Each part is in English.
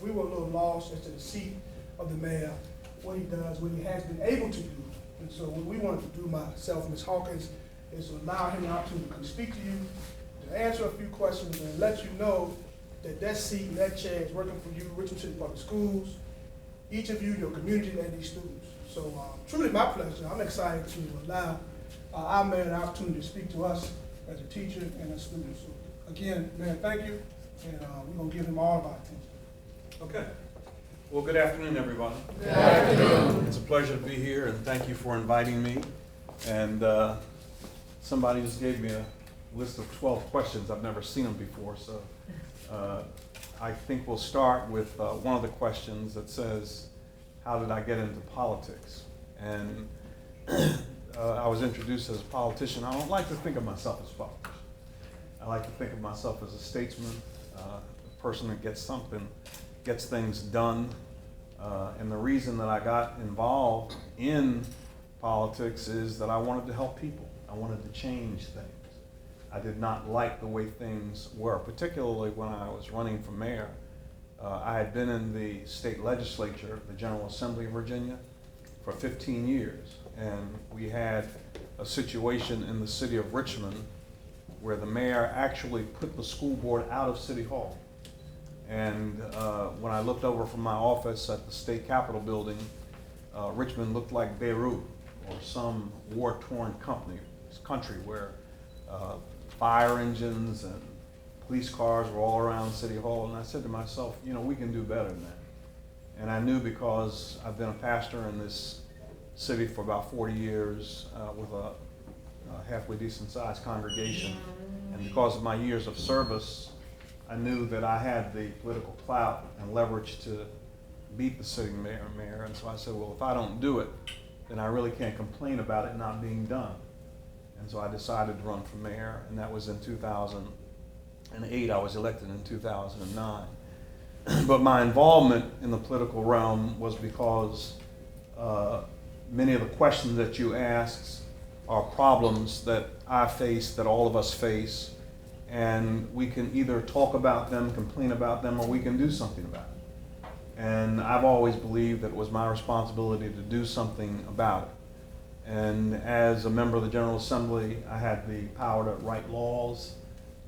we were a little lost as to the seat of the mayor, what he does, what he has been able to do. And so what we wanted to do, myself and Ms. Hawkins, is to allow him the opportunity to come speak to you, to answer a few questions, and let you know that that seat and that chair is working for you, Richmond City Public Schools, each of you, your community, and these students. So truly my pleasure. I'm excited to allow our mayor the opportunity to speak to us as a teacher and a student. So again, Mayor, thank you, and we're going to give him all of our attention. Okay. Well, good afternoon, everybody. Good afternoon. It's a pleasure to be here, and thank you for inviting me. And somebody just gave me a list of 12 questions. I've never seen them before, so I think we'll start with one of the questions that says, how did I get into politics? And I was introduced as a politician. I don't like to think of myself as a politician. I like to think of myself as a statesman, a person that gets things done. And the reason that I got involved in politics is that I wanted to help people. I wanted to change things. I did not like the way things were, particularly when I was running for mayor. I had been in the state legislature, the General Assembly of Virginia, for 15 years. And we had a situation in the city of Richmond where the mayor actually put the school board out of City Hall. And when I looked over from my office at the state capitol building, Richmond looked like Beirut or some war-torn country where fire engines and police cars were all around City Hall. And I said to myself, you know, we can do better than that. And I knew, because I've been a pastor in this city for about 40 years with a halfway decent sized congregation, and because of my years of service, I knew that I had the political clout and leverage to beat the sitting mayor. And so I said, well, if I don't do it, then I really can't complain about it not being done. And so I decided to run for mayor, and that was in 2008. I was elected in 2009. But my involvement in the political realm was because many of the questions that you asked are problems that I face, that all of us face, and we can either talk about them, complain about them, or we can do something about it. And I've always believed that it was my responsibility to do something about it. And as a member of the General Assembly, I had the power to write laws.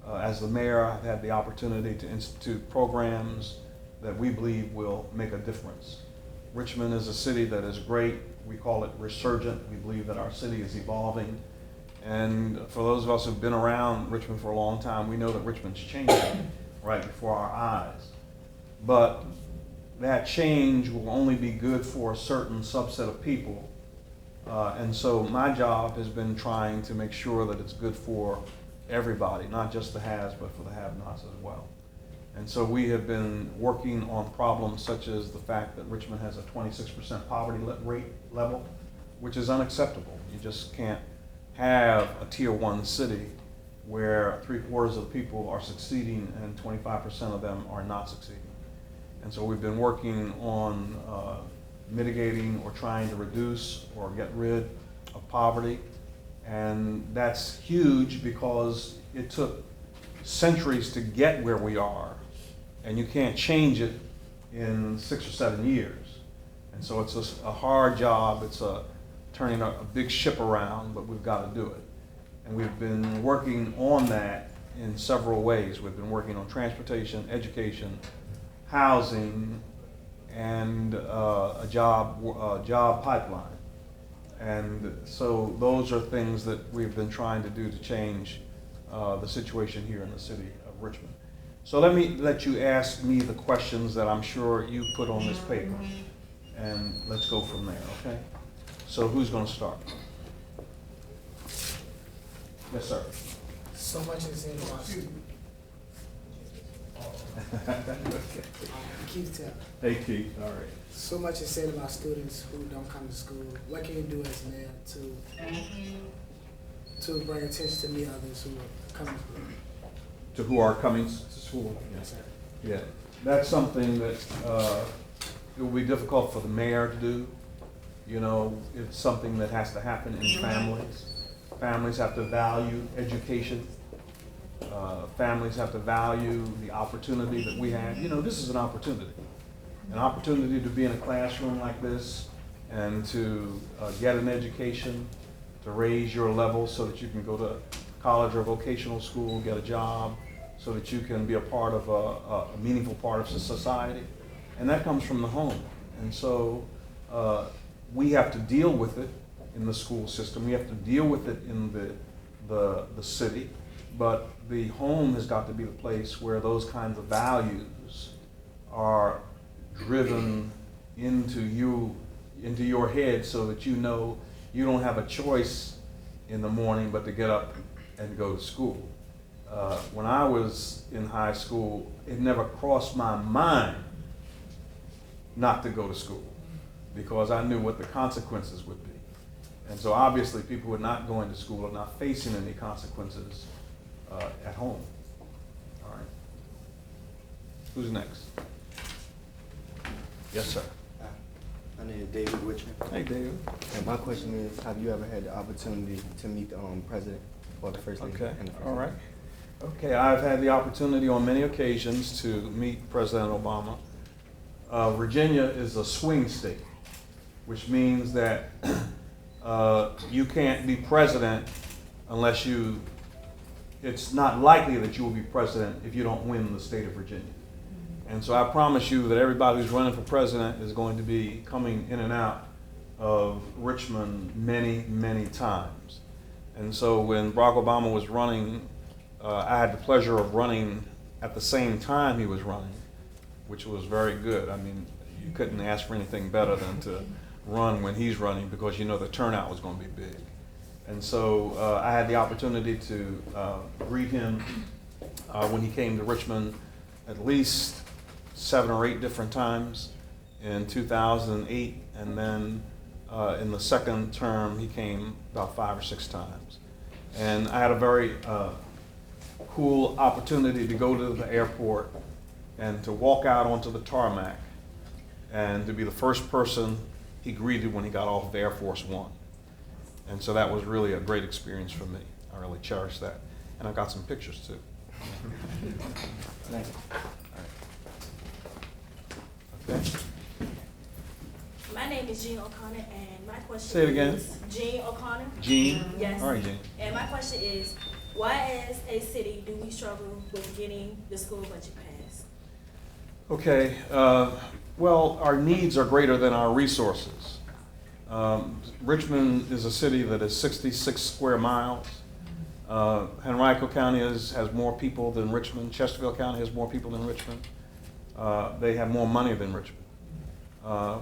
As the mayor, I've had the opportunity to institute programs that we believe will make a difference. Richmond is a city that is great. We call it resurgent. We believe that our city is evolving. And for those of us who've been around Richmond for a long time, we know that Richmond's changing right before our eyes. But that change will only be good for a certain subset of people. And so my job has been trying to make sure that it's good for everybody, not just the haves, but for the have-nots as well. And so we have been working on problems such as the fact that Richmond has a 26% poverty rate level, which is unacceptable. You just can't have a tier 1 city where 3/4 of the people are succeeding and 25% of them are not succeeding. And so we've been working on mitigating or trying to reduce or get rid of poverty. And that's huge because it took centuries to get where we are, and you can't change it in 6 or 7 years. And so it's a hard job. It's turning a big ship around, but we've got to do it. And we've been working on that in several ways. We've been working on transportation, education, housing, and a job pipeline. And so those are things that we've been trying to do to change the situation here in the city of Richmond. So let you ask me the questions that I'm sure you put on this paper, and let's go from there, okay? So who's going to start? Yes, sir. So much is said about students. Keith Taylor. Hey, Keith. All right. So much is said about students who don't come to school. What can you do as mayor to bring attention to meet others who are coming to school? To who are coming to school? Yes, sir. Yeah. That's something that it will be difficult for the mayor to do. You know, it's something that has to happen in families. Families have to value education. Families have to value the opportunity that we have. You know, this is an opportunity. an opportunity to be in a classroom like this and to get an education, to raise your level so that you can go to college or vocational school, get a job, so that you can be a part of a meaningful part of society. And that comes from the home. And so we have to deal with it in the school system. We have to deal with it in the city. But the home has got to be the place where those kinds of values are driven into your head, so that you know you don't have a choice in the morning but to get up and go to school. When I was in high school, it never crossed my mind not to go to school, because I knew what the consequences would be. And so obviously people who are not going to school are not facing any consequences at home. All right. Who's next? Yes, sir. My name is David Richmond. Hey, David. And my question is, have you ever had the opportunity to meet the president or the first lady? Okay, and the first all right. lady? Okay, I've had the opportunity on many occasions to meet President Obama. Virginia is a swing state, which means that you can't be president unless it's not likely that you will be president if you don't win the state of Virginia. And so I promise you that everybody who's running for president is going to be coming in and out of Richmond many, many times. And so when Barack Obama was running, I had the pleasure of running at the same time he was running, which was very good. I mean, you couldn't ask for anything better than to run when he's running, because you know the turnout was going to be big. And so I had the opportunity to greet him when he came to Richmond at least 7 or 8 different times in 2008, and then in the second term he came about 5 or 6 times. And I had a very cool opportunity to go to the airport and to walk out onto the tarmac and to be the first person he greeted when he got off of Air Force One. And so that was really a great experience for me. I really cherished that. And I got some pictures too. Thank you. Okay. My name is Jean O'Connor, and my question Say it again. is Jean O'Connor. Jean? Yes. All right, Jean. And my question is, why as a city do we struggle with getting the school budget passed? Okay, well, our needs are greater than our resources. Richmond is a city that is 66 square miles. Henrico County has more people than Richmond. Chesterfield County has more people than Richmond. They have more money than Richmond.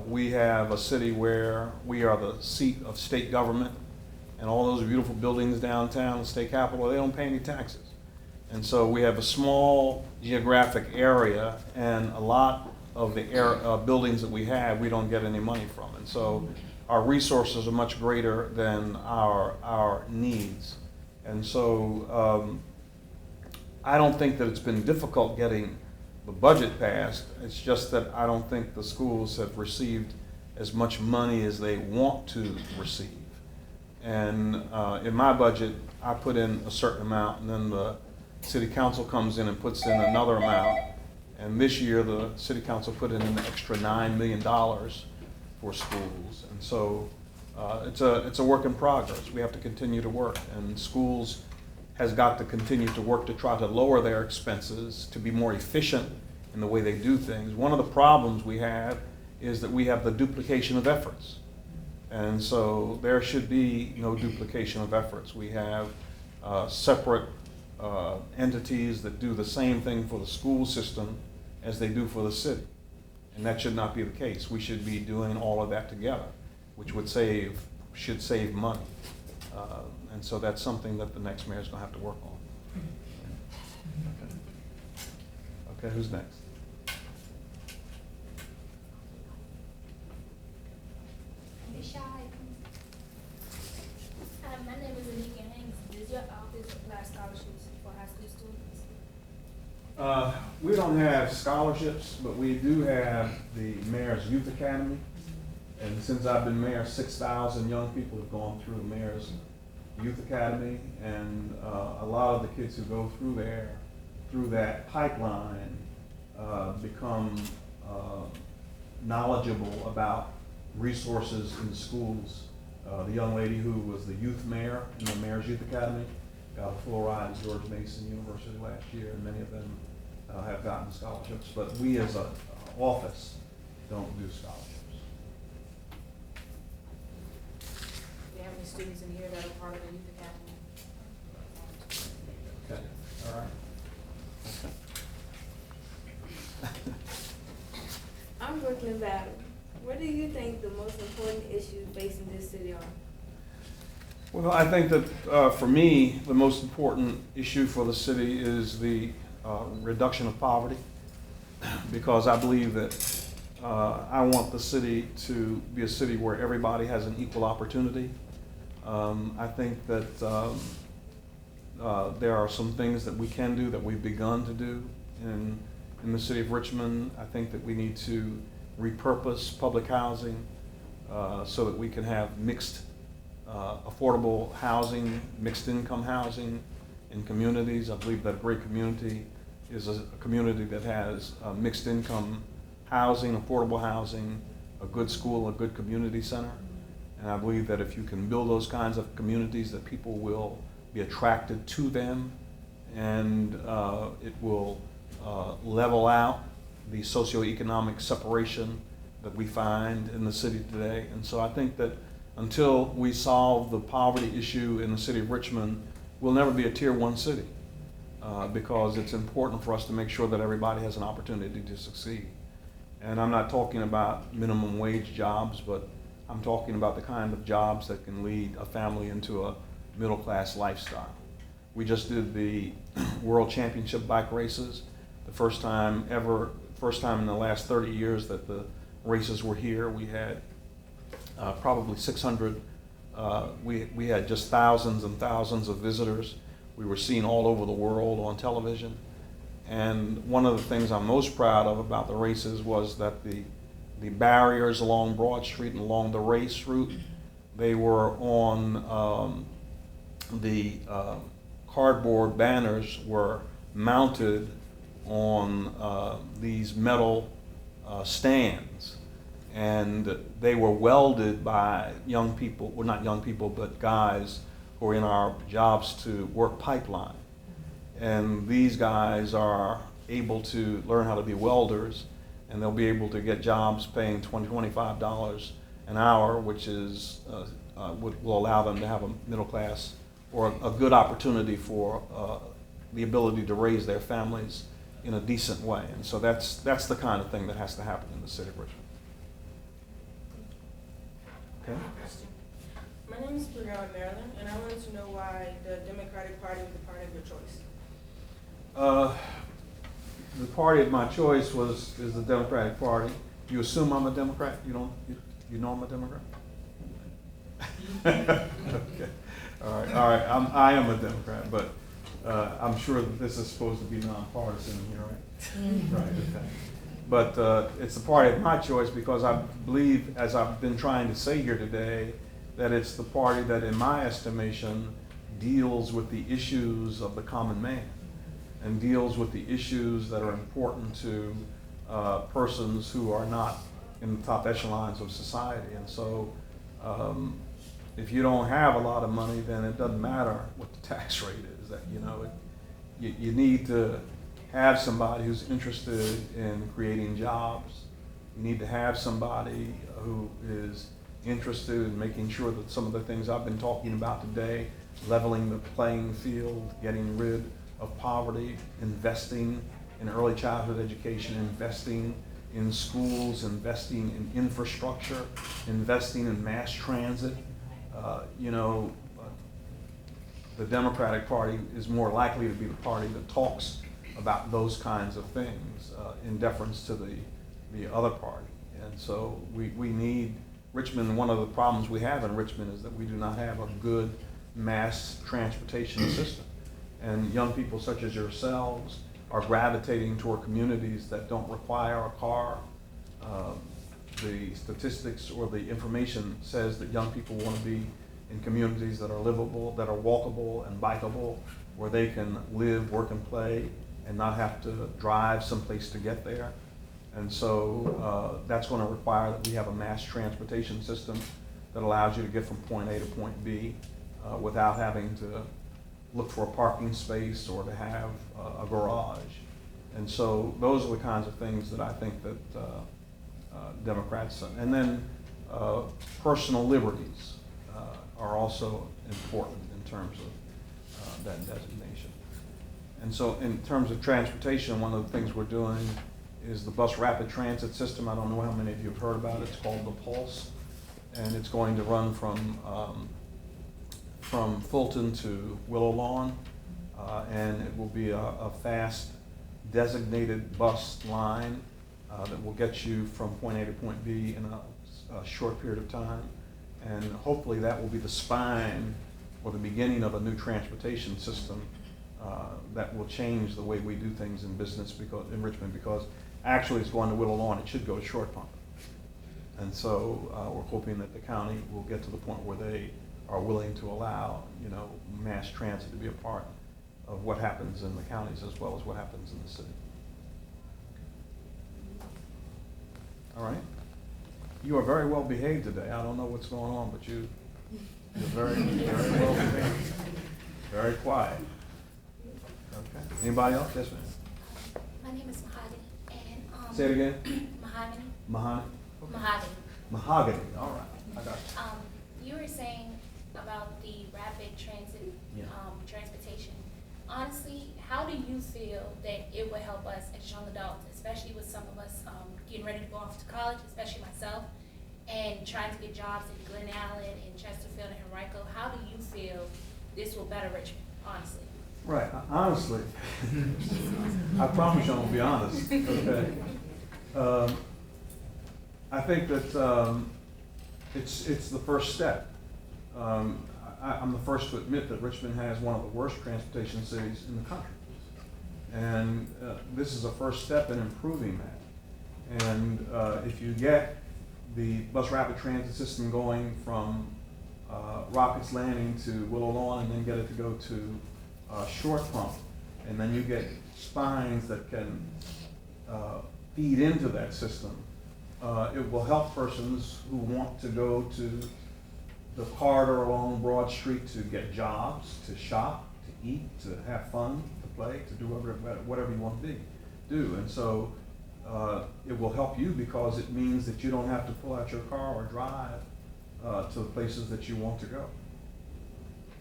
We have a city where we are the seat of state government, and all those beautiful buildings downtown, the state capitol, they don't pay any taxes. And so we have a small geographic area, and a lot of the buildings that we have, we don't get any money from. And so our resources are much greater than our needs. And so I don't think that it's been difficult getting the budget passed. It's just that I don't think the schools have received as much money as they want to receive. And in my budget, I put in a certain amount, and then the city council comes in and puts in another amount. And this year, the city council put in an extra $9 million for schools. And so it's a work in progress. We have to continue to work, and schools has got to continue to work to try to lower their expenses, to be more efficient in the way they do things. One of the problems we have is that we have the duplication of efforts. And so there should be no duplication of efforts. We have separate entities that do the same thing for the school system as they do for the city. And that should not be the case. We should be doing all of that together, which should save money. And so that's something that the next mayor is going to have to work on. Okay, who's next? My name is Anika Hanks. Does your office apply scholarships for high school students? We don't have scholarships, but we do have the Mayor's Youth Academy. And since I've been mayor, 6,000 young people have gone through the Mayor's Youth Academy, and a lot of the kids who go through that pipeline become knowledgeable about resources in schools. The young lady who was the youth mayor in the Mayor's Youth Academy got a full ride to George Mason University last year, and many of them have gotten scholarships. But we as an office don't do scholarships. Do you have any students in here that are part of the youth academy? Okay, all right. I'm Brooklyn Valley. What do you think the most important issues facing this city are? Well, I think that for me, the most important issue for the city is the reduction of poverty, because I believe that I want the city to be a city where everybody has an equal opportunity. I think that there are some things that we can do, that we've begun to do in the city of Richmond. I think that we need to repurpose public housing so that we can have mixed affordable housing, mixed income housing in communities. I believe that a great community is a community that has mixed income housing, affordable housing, a good school, a good community center. And I believe that if you can build those kinds of communities, that people will be attracted to them, and it will level out the socioeconomic separation that we find in the city today. And so I think that until we solve the poverty issue in the city of Richmond, we'll never be a tier 1 city, because it's important for us to make sure that everybody has an opportunity to succeed. And I'm not talking about minimum wage jobs, but I'm talking about the kind of jobs that can lead a family into a middle-class lifestyle. We just did the World Championship bike races, the first time in the last 30 years that the races were here. We had probably 600, we had just thousands and thousands of visitors. We were seen all over the world on television. And one of the things I'm most proud of about the races was that the barriers along Broad Street and along the race route, they were on the cardboard banners were mounted on these metal stands, and they were welded by young people, well, not young people, but guys who are in our jobs to work pipeline. And these guys are able to learn how to be welders, and they'll be able to get jobs paying $20, $25 an hour, which is will allow them to have a middle class or a good opportunity for the ability to raise their families in a decent way. And so that's the kind of thing that has to happen in the city of Richmond. Okay. My name is Brianna Maryland, and I wanted to know why the Democratic Party was the party of your choice. The party of my choice is the Democratic Party. You assume I'm a Democrat? You know I'm a Democrat? Okay. All right. I am a Democrat, but I'm sure that this is supposed to be nonpartisan here, right? Right. Okay. But it's the party of my choice because I believe, as I've been trying to say here today, that it's the party that, in my estimation, deals with the issues of the common man and deals with the issues that are important to persons who are not in the top echelons of society. And so if you don't have a lot of money, then it doesn't matter what the tax rate is. That you need to have somebody who's interested in creating jobs. You need to have somebody who is interested in making sure that some of the things I've been talking about today, leveling the playing field, getting rid of poverty, investing in early childhood education, investing in schools, investing in infrastructure, investing in mass transit. The Democratic Party is more likely to be the party that talks about those kinds of things in deference to the other party. And so we need Richmond. One of the problems we have in Richmond is that we do not have a good mass transportation system. And young people such as yourselves are gravitating toward communities that don't require a car. The statistics or the information says that young people want to be in communities that are livable, that are walkable and bikeable, where they can live, work, and play and not have to drive someplace to get there. And so that's going to require that we have a mass transportation system that allows you to get from point A to point B without having to look for a parking space or to have a garage. And so those are the kinds of things that I think that Democrats, and then personal liberties are also important in terms of that designation. And so in terms of transportation, one of the things we're doing is the bus rapid transit system. I don't know how many of you have heard about it. It's called the Pulse. And it's going to run from Fulton to Willow Lawn. And it will be a fast designated bus line that will get you from point A to point B in a short period of time. And hopefully that will be the spine or the beginning of a new transportation system that will change the way we do things in business in Richmond, because actually it's going to Willow Lawn. It should go to Short Pump. And so we're hoping that the county will get to the point where they are willing to allow, mass transit to be a part of what happens in the counties as well as what happens in the city. All right. You are very well behaved today. I don't know what's going on, but you're very, very well behaved. Very quiet. Okay. Anybody else? Yes, ma'am. My name is Mahogany, and Say it again. Mahogany. Mahogany. Mahogany. Mahogany. All right. I got you. You were saying about the rapid transit, Yeah. Transportation. Honestly, how do you feel that it would help us as young adults, especially with some of us getting ready to go off to college, especially myself, and trying to get jobs in Glen Allen, in Chesterfield, and Henrico? How do you feel this will better Richmond, honestly? Right. Honestly, I promise you I'm gonna be honest. Okay. I think that it's the first step. I'm the first to admit that Richmond has one of the worst transportation cities in the country. And this is a first step in improving that. And if you get the bus rapid transit system going from Rockets Landing to Willow Lawn and then get it to go to Short Pump, and then you get spines that can feed into that system, it will help persons who want to go to the corridor along Broad Street to get jobs, to shop, to eat, to have fun, to play, to do whatever you want to do. And so it will help you because it means that you don't have to pull out your car or drive to the places that you want to go.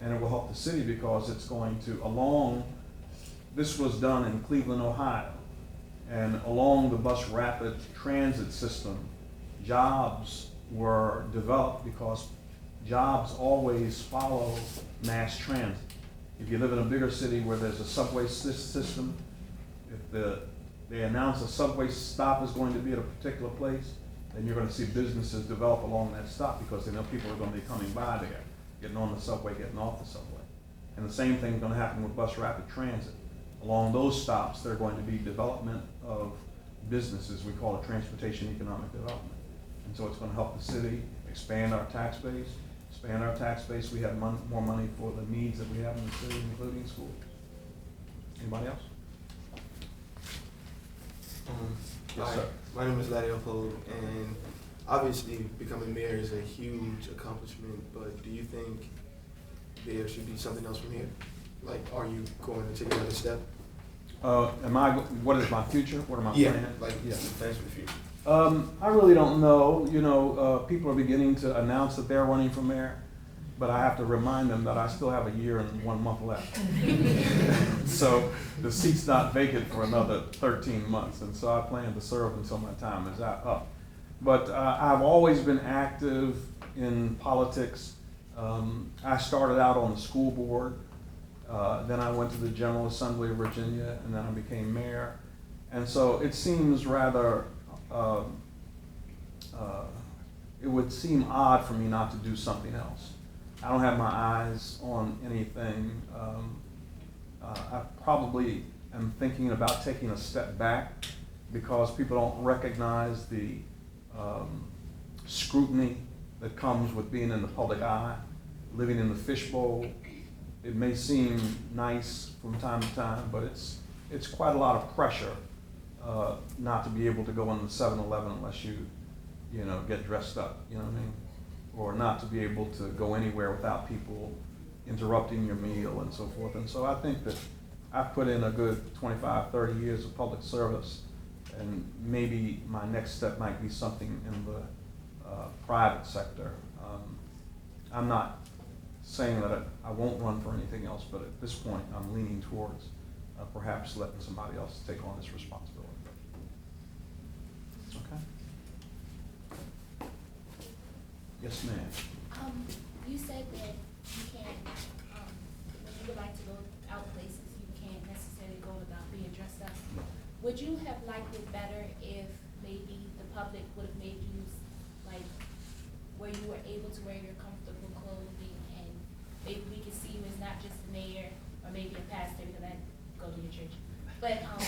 And it will help the city because it's going to, this was done in Cleveland, Ohio, and along the bus rapid transit system, jobs were developed because jobs always follow mass transit. If you live in a bigger city where there's a subway system, if they announce a subway stop is going to be at a particular place, then you're going to see businesses develop along that stop because they know people are going to be coming by there, getting on the subway, getting off the subway. And the same thing is going to happen with bus rapid transit. Along those stops, there are going to be development of businesses. We call it transportation economic development. And so it's going to help the city expand our tax base. We have more money for the needs that we have in the city, including schools. Anybody else? Yes, sir. My name is Ladio Pogue, and obviously becoming mayor is a huge accomplishment, but do you think there should be something else from here? Like, are you going to take another step? What is my future? What are my plans? Plans for the future. I really don't know. People are beginning to announce that they're running for mayor, but I have to remind them that I still have a year and 1 month left. So the seat's not vacant for another 13 months, and so I plan to serve until my time is up. But I've always been active in politics. I started out on the school board, then I went to the General Assembly of Virginia, and then I became mayor. And so it seems rather it would seem odd for me not to do something else. I don't have my eyes on anything. I probably am thinking about taking a step back because people don't recognize the scrutiny that comes with being in the public eye, living in the fishbowl. It may seem nice from time to time, but it's quite a lot of pressure not to be able to go into 7-Eleven unless you get dressed up, you know what I mean? Or not to be able to go anywhere without people interrupting your meal and so forth. And so I think that I've put in a good 25, 30 years of public service, and maybe my next step might be something in the private sector. I'm not saying that I won't run for anything else, but at this point I'm leaning towards perhaps letting somebody else take on this responsibility. Okay? Yes, ma'am. You said that you can't, when you would like to go out places, you can't necessarily go without being dressed up. Would you have liked it better if maybe the public would have made you, like, where you were able to wear your comfortable clothing, and maybe we could see you as not just the mayor, or maybe a pastor, because I go to your church, but, not but,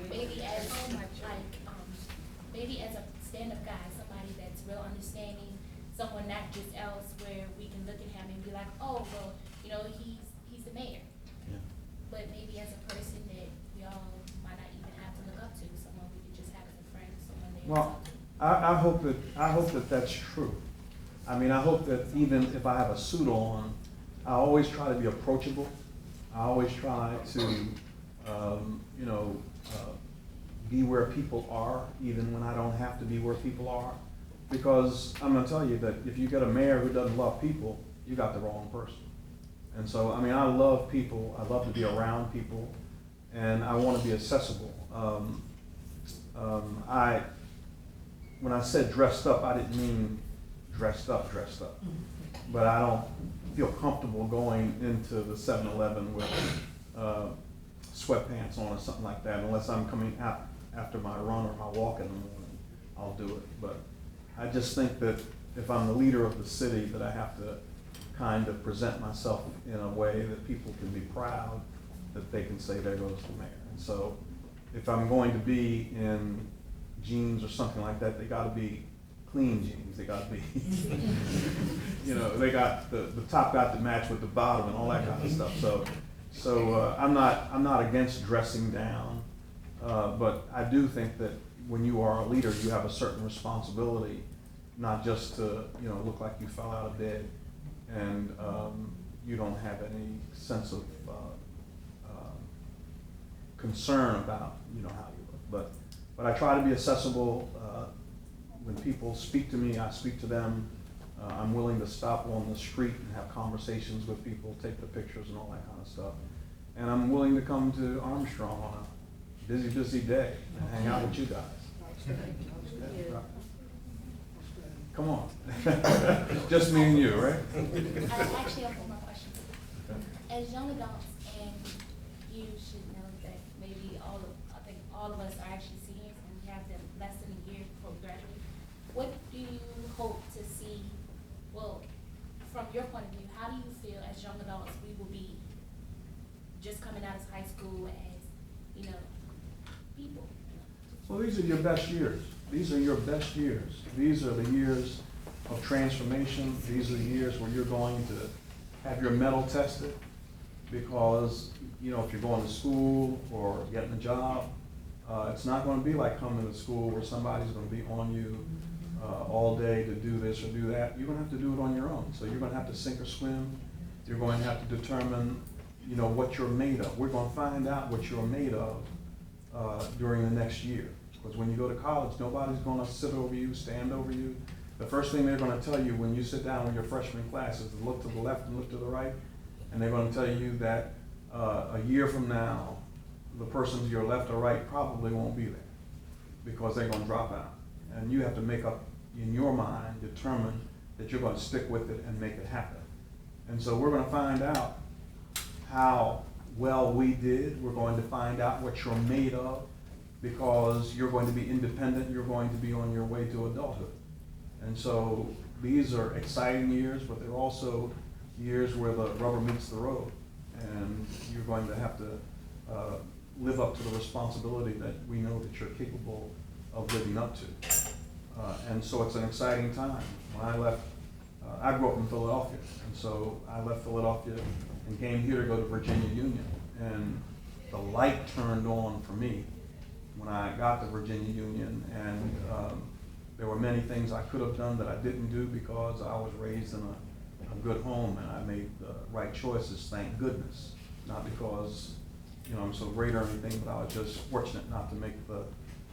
maybe as, maybe as a stand-up guy, somebody that's real understanding, someone not just else where we can look at him and be like, oh, well, he's the mayor. Yeah. But maybe as a person that we all might not even have to look up to, someone we could just have as a friend, someone they Well, talk to. I hope that that's true. I mean, I hope that even if I have a suit on, I always try to be approachable. I always try to, be where people are, even when I don't have to be where people are. Because I'm gonna tell you that if you get a mayor who doesn't love people, you got the wrong person. And so, I mean, I love people, I love to be around people, and I wanna be accessible. When I said dressed up, I didn't mean dressed up. But I don't feel comfortable going into the 7-Eleven with sweatpants on or something like that, unless I'm coming out after my run or my walk in the morning, I'll do it. But I just think that if I'm the leader of the city, that I have to kind of present myself in a way that people can be proud, that they can say, there goes the mayor. And so if I'm going to be in jeans or something like that, they gotta be clean jeans. They gotta be, they got, the top got to match with the bottom and all that kind of stuff. So I'm not against dressing down, but I do think that when you are a leader, you have a certain responsibility, not just to, look like you fell out of bed and you don't have any sense of concern about, how you look. But I try to be accessible. When people speak to me, I speak to them. I'm willing to stop on the street and have conversations with people, take the pictures and all that kind of stuff. And I'm willing to come to Armstrong on a busy day and hang out with you guys. Come on. Just me and you, right? Actually, I have one more question. Okay. As young adults, and you should know that maybe I think all of us are actually seniors, and we have them less than a year before we graduate. What do you hope to see, well, from your point of view, how do you feel as young adults we will be just coming out of high school as, people? Well, these are your best years. These are your best years. These are the years of transformation. These are the years where you're going to have your mettle tested, because, if you're going to school or getting a job, it's not going to be like coming to school where somebody's going to be on you all day to do this or do that. You're going to have to do it on your own. So you're going to have to sink or swim. You're going to have to determine, what you're made of. We're going to find out what you're made of during the next year. Because when you go to college, nobody's going to sit over you, stand over you. The first thing they're going to tell you when you sit down with your freshman class is to look to the left and look to the right. And they're going to tell you that a year from now, the person to your left or right probably won't be there, because they're going to drop out. And you have to make up in your mind, determine that you're going to stick with it and make it happen. And so we're going to find out how well we did. We're going to find out what you're made of, because you're going to be independent. You're going to be on your way to adulthood. And so these are exciting years, but they're also years where the rubber meets the road. And you're going to have to live up to the responsibility that we know that you're capable of living up to. And so it's an exciting time. When I left, I grew up in Philadelphia, and so I left Philadelphia and came here to go to Virginia Union. And the light turned on for me when I got to Virginia Union, and there were many things I could have done that I didn't do because I was raised in a good home and I made the right choices, thank goodness. Not because, I'm so great or anything, but I was just fortunate not to make the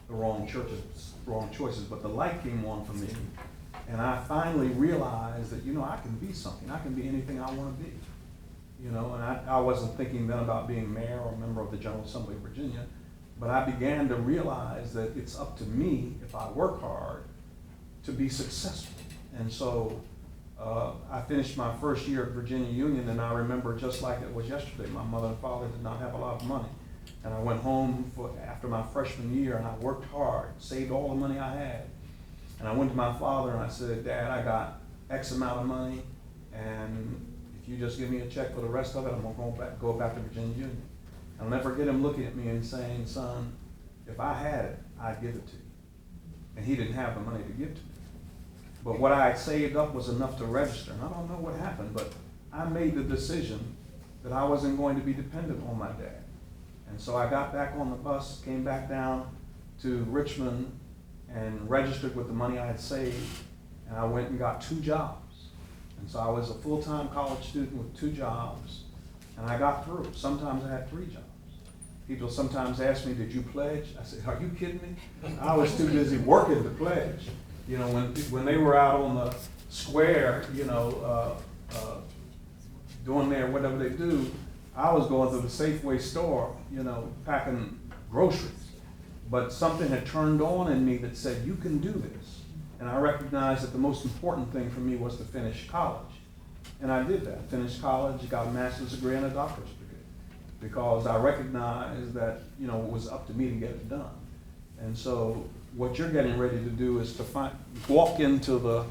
wrong choices. But the light came on for me, and I finally realized that, I can be something. I can be anything I want to be. And I wasn't thinking then about being mayor or member of the General Assembly of Virginia, but I began to realize that it's up to me, if I work hard, to be successful. And so I finished my first year at Virginia Union, and I remember just like it was yesterday, my mother and father did not have a lot of money. And I went home after my freshman year, and I worked hard, saved all the money I had. And I went to my father and I said, Dad, I got X amount of money, and if you just give me a check for the rest of it, I'm going to go back to Virginia Union. I'll never forget him looking at me and saying, son, if I had it, I'd give it to you. And he didn't have the money to give to me. But what I had saved up was enough to register. And I don't know what happened, but I made the decision that I wasn't going to be dependent on my dad. And so I got back on the bus, came back down to Richmond, and registered with the money I had saved. And I went and got 2 jobs. And so I was a full-time college student with 2 jobs. And I got through. Sometimes I had 3 jobs. People sometimes ask me, did you pledge? I said, are you kidding me? I was too busy working to pledge. When they were out on the square, doing their whatever they do, I was going to the Safeway store, packing groceries. But something had turned on in me that said, you can do this. And I recognized that the most important thing for me was to finish college. And I did that. Finished college, got a master's degree and a doctorate degree. Because I recognized that, it was up to me to get it done. And so what you're getting ready to do is to walk into the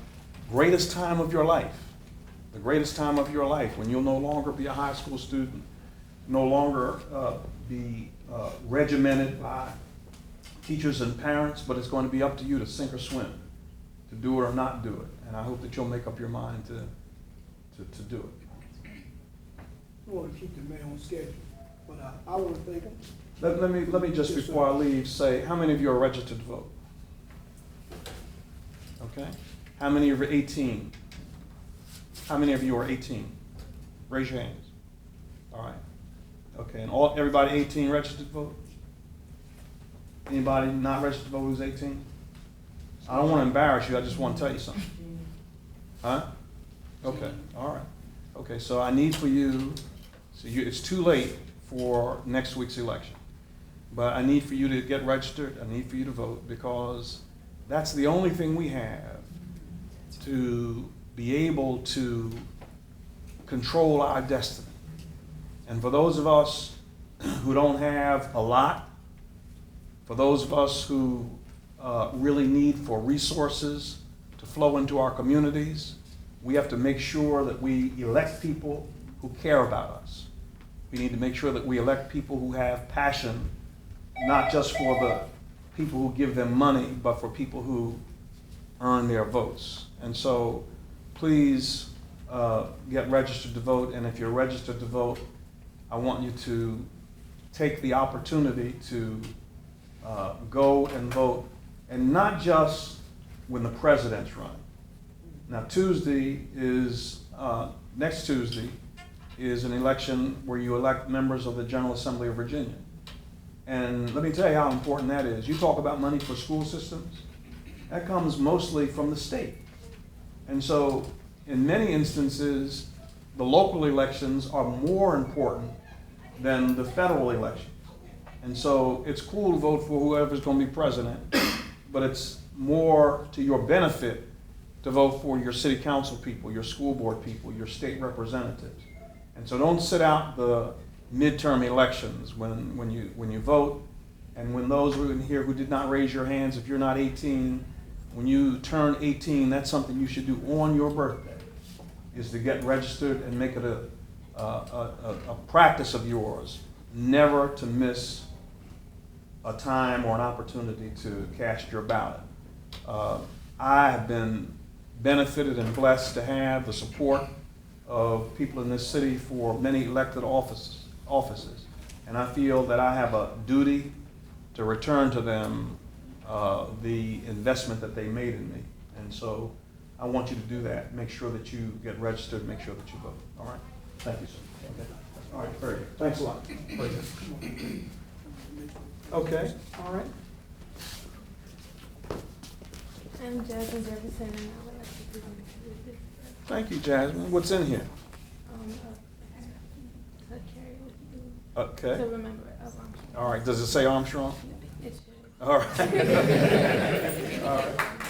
greatest time of your life. The greatest time of your life, when you'll no longer be a high school student, no longer be regimented by teachers and parents, but it's going to be up to you to sink or swim, to do it or not do it. And I hope that you'll make up your mind to do it. We want to keep the mayor on schedule, but I want to thank him. Let me just, before I leave, say, how many of you are registered to vote? Okay. How many of you are 18? How many of you are 18? Raise your hands. All right. Okay, and everybody 18 registered to vote? Anybody not registered to vote who's 18? I don't want to embarrass you, I just want to tell you something. Huh? Okay, all right. Okay, so I need for you, it's too late for next week's election, but I need for you to get registered, I need for you to vote, because that's the only thing we have to be able to control our destiny. And for those of us who don't have a lot, for those of us who really need for resources to flow into our communities, we have to make sure that we elect people who care about us. We need to make sure that we elect people who have passion, not just for the people who give them money, but for people who earn their votes. And so please get registered to vote, and if you're registered to vote, I want you to take the opportunity to go and vote, and not just when the president's running. Now next Tuesday is an election where you elect members of the General Assembly of Virginia. And let me tell you how important that is. You talk about money for school systems, that comes mostly from the state. And so in many instances, the local elections are more important than the federal elections. And so it's cool to vote for whoever's going to be president, but it's more to your benefit to vote for your city council people, your school board people, your state representatives. And so don't sit out the midterm elections when you vote. And when those who are in here who did not raise your hands, if you're not 18, when you turn 18, that's something you should do on your birthday, is to get registered and make it a practice of yours never to miss a time or an opportunity to cast your ballot. I have been benefited and blessed to have the support of people in this city for many elected offices. And I feel that I have a duty to return to them the investment that they made in me. And so I want you to do that. Make sure that you get registered, make sure that you vote. All right? Thank you, sir. Okay. All right, very good. Thanks a lot. Very good. Okay, all right. I'm Jasmine Jefferson, and I would like to present this. Thank you, Jasmine. What's in here? To carry with you, Okay. to remember of Armstrong. All right. Does it say Armstrong? It should. All right. All right.